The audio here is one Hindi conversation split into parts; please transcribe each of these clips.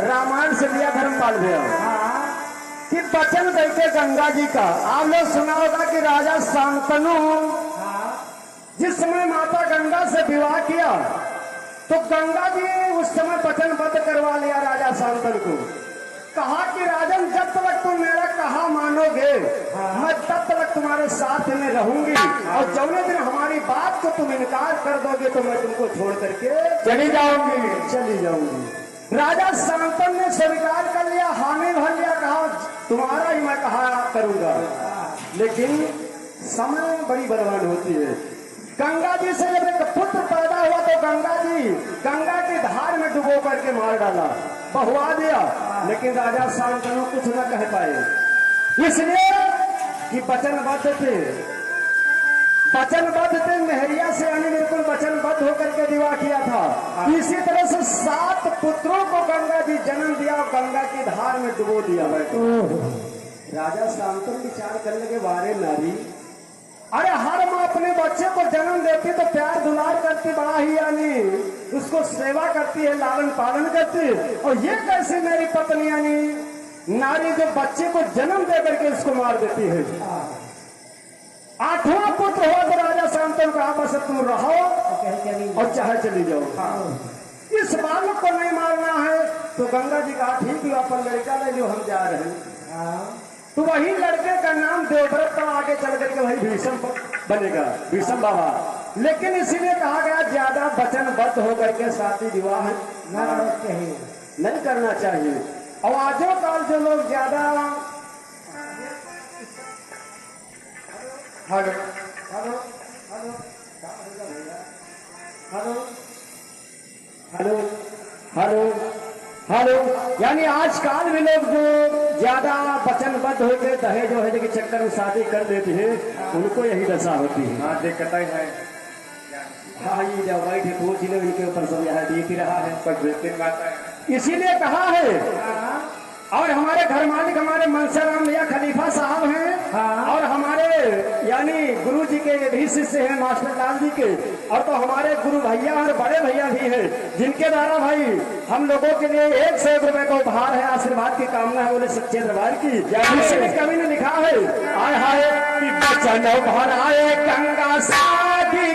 रामायण से लिया धर्मपाल भैया कि वचन देखे गंगा जी का। आप लोग सुना होगा कि राजा शांतनु जिस समय माता गंगा से विवाह किया तो गंगा जी उस समय वचनबद्ध करवा लिया राजा शांतनु को। कहा कि राजन जब तक तुम मेरा कहा मानोगे मैं तब तक तुम्हारे साथ में रहूंगी, और जौने दिन हमारी बात को तुम इनकार कर दोगे तो मैं तुमको छोड़ करके चली जाऊंगी। राजा शांतनु ने स्वीकार कर लिया, हामी भर लिया, कहा तुम्हारा ही मैं कहा करूंगा। लेकिन समय बड़ी बर्बाद होती है। गंगा जी से जब एक पुत्र पैदा हुआ तो गंगा जी गंगा की धार में डुबो करके मार डाला, बहुआ दिया। लेकिन राजा शांतनु कुछ न कह पाए, इसलिए कि वचनबद्ध थे मेहरिया से, यानी बिल्कुल वचनबद्ध होकर के विवाह किया था। इसी तरह से 7 पुत्रों को गंगा जी जन्म दिया और गंगा की धार में डुबो दिया। राजा शांतनु विचार करने के बारे नारी, अरे हर माँ अपने बच्चे को जन्म देती तो प्यार दुलार करती, बड़ा ही यानी उसको सेवा करती है, लालन पालन करती है। और ये कैसे मेरी पत्नी यानी नारी जो बच्चे को जन्म दे करके उसको मार देती है। 8वां पुत्र हुआ तो राजा शांतनु कहा बस तुम रहो और चाहे चली जाओ, इस बालक को नहीं मारना है। तो गंगा जी कहा ठीक है अपन लड़का ले लो, हम जा रहे हैं। तो वही लड़के का नाम देवव्रत का आगे चल करके वही भीष्म बनेगा, भीष्म बाबा। लेकिन इसीलिए कहा गया ज्यादा वचनबद्ध होकर के शादी विवाह नहीं करना चाहिए। और आजो काल जो लोग ज्यादा hello hello hello hello hello hello hello यानी आजकल भी लोग जो ज्यादा वचनबद्ध होकर दहेज वहेज के चक्कर में शादी कर देते हैं उनको यही दशा होती है। हाँ दिक्कत है। हाँ ये जब वाइट है वो जिले इनके ऊपर सब यहाँ देख ही रहा है, पर बेहतरीन बात है। इसीलिए कहा है। और हमारे घर मालिक हमारे मनसाराम भैया खलीफा साहब हैं, और हमारे यानी गुरु जी के भी शिष्य हैं मास्टर लाल जी के, और तो हमारे गुरु भैया और बड़े भैया भी हैं जिनके द्वारा भाई हम लोगों के लिए 101 रुपए का उपहार है, आशीर्वाद की कामना है बोले सच्चे दरबार की। इसमें कवि ने लिखा है आय हाय कि बचन भर आए गंगा शादी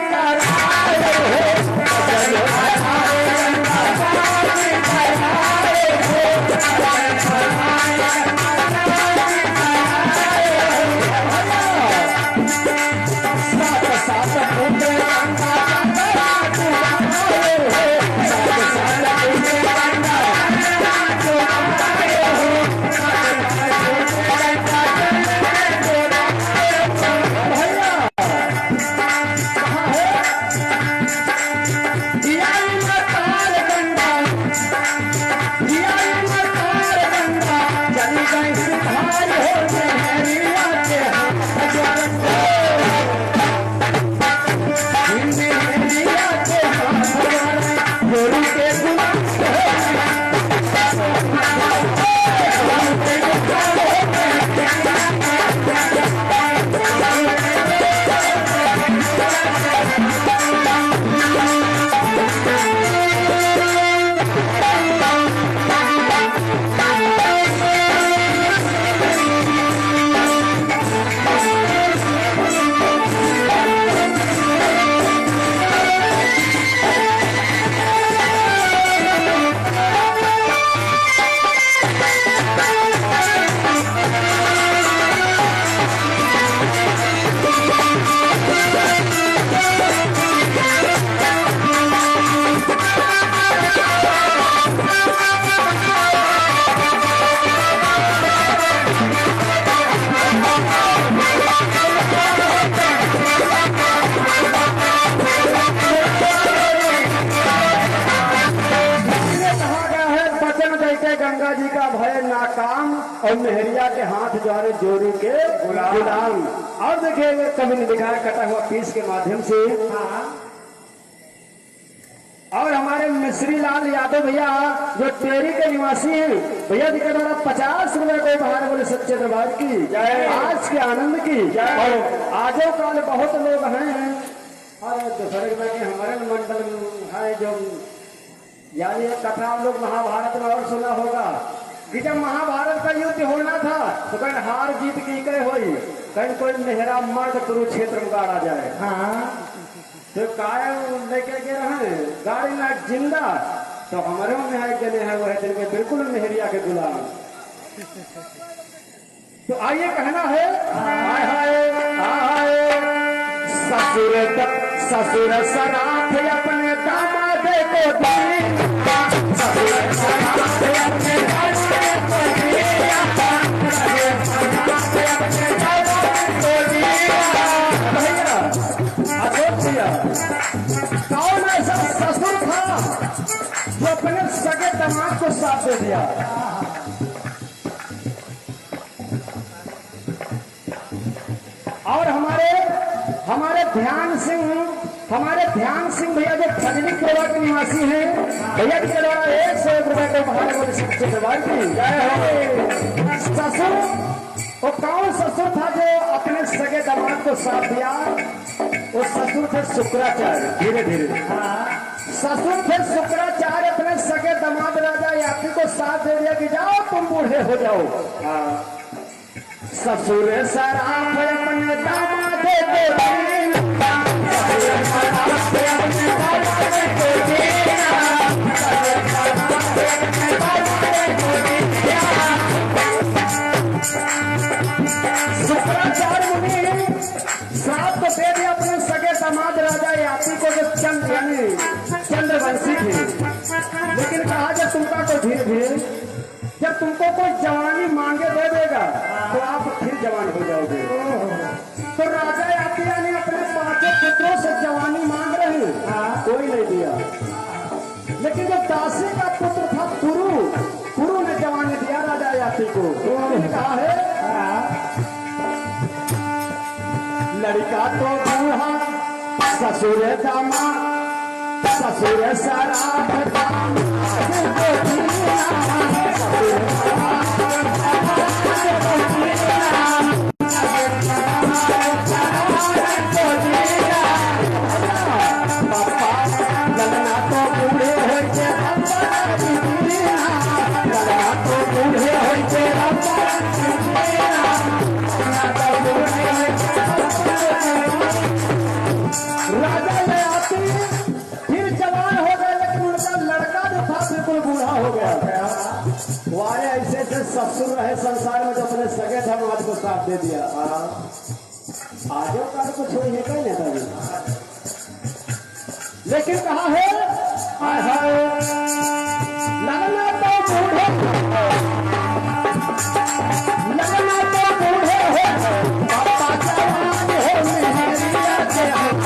गंगा जी का भय नाकाम और मेहरिया के हाथ द्वारे जोड़ी के गुलाम। और देखिए कभी ने दिखाया कटा हुआ पीस के माध्यम से। और हमारे मिश्री लाल यादव भैया जो टेरी के निवासी हैं, भैया जी के द्वारा 50 रुपए को उपहार बोले सच्चे दरबार की जय, आज के आनंद की। और आजो काल बहुत लोग हैं और दूसरे के हमारे मंडल है जो यानी एक कथा हम लोग महाभारत में और सुना होगा कि जब महाभारत का युद्ध होना था तो कहीं हार जीत की गए हुई, कहीं कोई मेहरा मर्द कुरुक्षेत्र में गाड़ा जाए। हाँ तो काय लेके गए रहे गाड़ी ना जिंदा, तो हमारे में है गले हैं वह दिन के बिल्कुल मेहरिया के गुलाम। तो आइए कहना है हाय हाय हाय ससुर सराफ अपने दामाद को दी, ससुर सराफ अपने दामाद को दिया, अपने दामाद को दिया। भैया अशोक भैया कौन ऐसा ससुर था जो अपने सगे दामाद को साथ दे दिया? और हमारे ध्यान सिंह भैया जो फजली केरवा के निवासी हैं, भैया के द्वारा 101 रुपए को महाराज सबसे दरबार की ससुर, वो कौन ससुर था जो अपने सगे दामाद को साथ दिया? वो ससुर थे शुक्राचार्य। धीरे धीरे ससुर थे शुक्राचार्य, अपने सगे दामाद राजा यात्री को साथ दे दिया कि जाओ तुम बूढ़े हो जाओ। ससुर सराफ अपने दामाद को दिया, ससुर सराफ अपने दामाद को दिया, शुक्राचार्य मुनि श्राप को दे दिया अपने सगे दामाद राजा यात्री को, जो चंद्रवंशी थे। लेकिन कहा जब तुमका को धीरे धीरे जब तुमको कोई जवानी मांगे दे देगा तो आप फिर जवान हो जाओगे। तो राजा यातिया ने अपने 5 पुत्रों से जवानी मांग रहे, कोई नहीं दिया। लेकिन जो दासी का पुत्र था पुरु ने जवानी दिया राजा याति को। उन्होंने कहा है लड़का तो बूढ़ा ससुर दामाद, ससुर सराफ ससुर रहे संसार में जो अपने सगे दामाद को साथ दे दिया। आजो काल कुछ हो ये कहीं नहीं था। लेकिन कहा है लगना तो बूढ़े, लगना तो बूढ़े हो पापा जवान हो मेहरिया के हाथ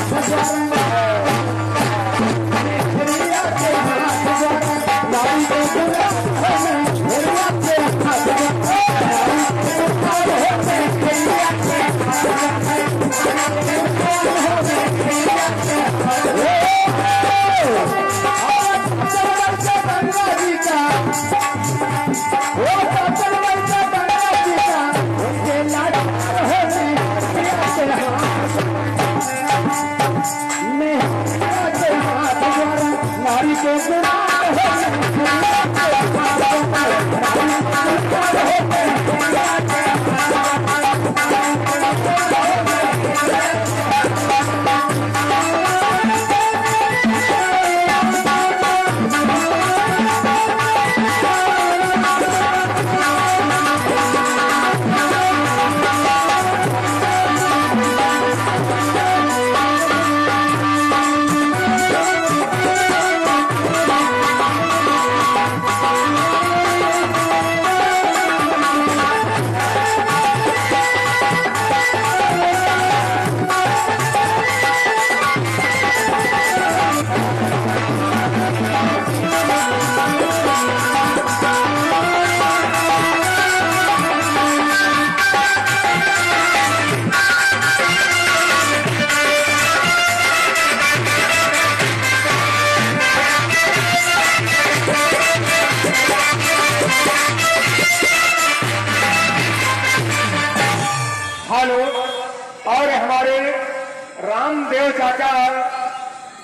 रामदेव चाचा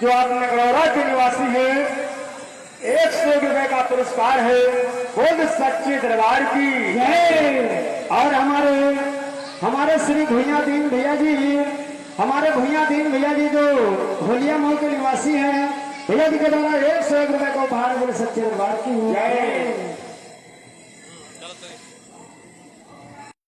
जो आप नगरौरा के निवासी हैं, 100 रुपए का पुरस्कार है। बोल सच्चे दरबार की जय। और हमारे श्री भुइयादीन भैया जी, हमारे भुइयादीन भैया जी जो होलिया मऊ के निवासी हैं, भैया जी के द्वारा 101 रुपए को उपहार। बोल सच्चे दरबार की जय।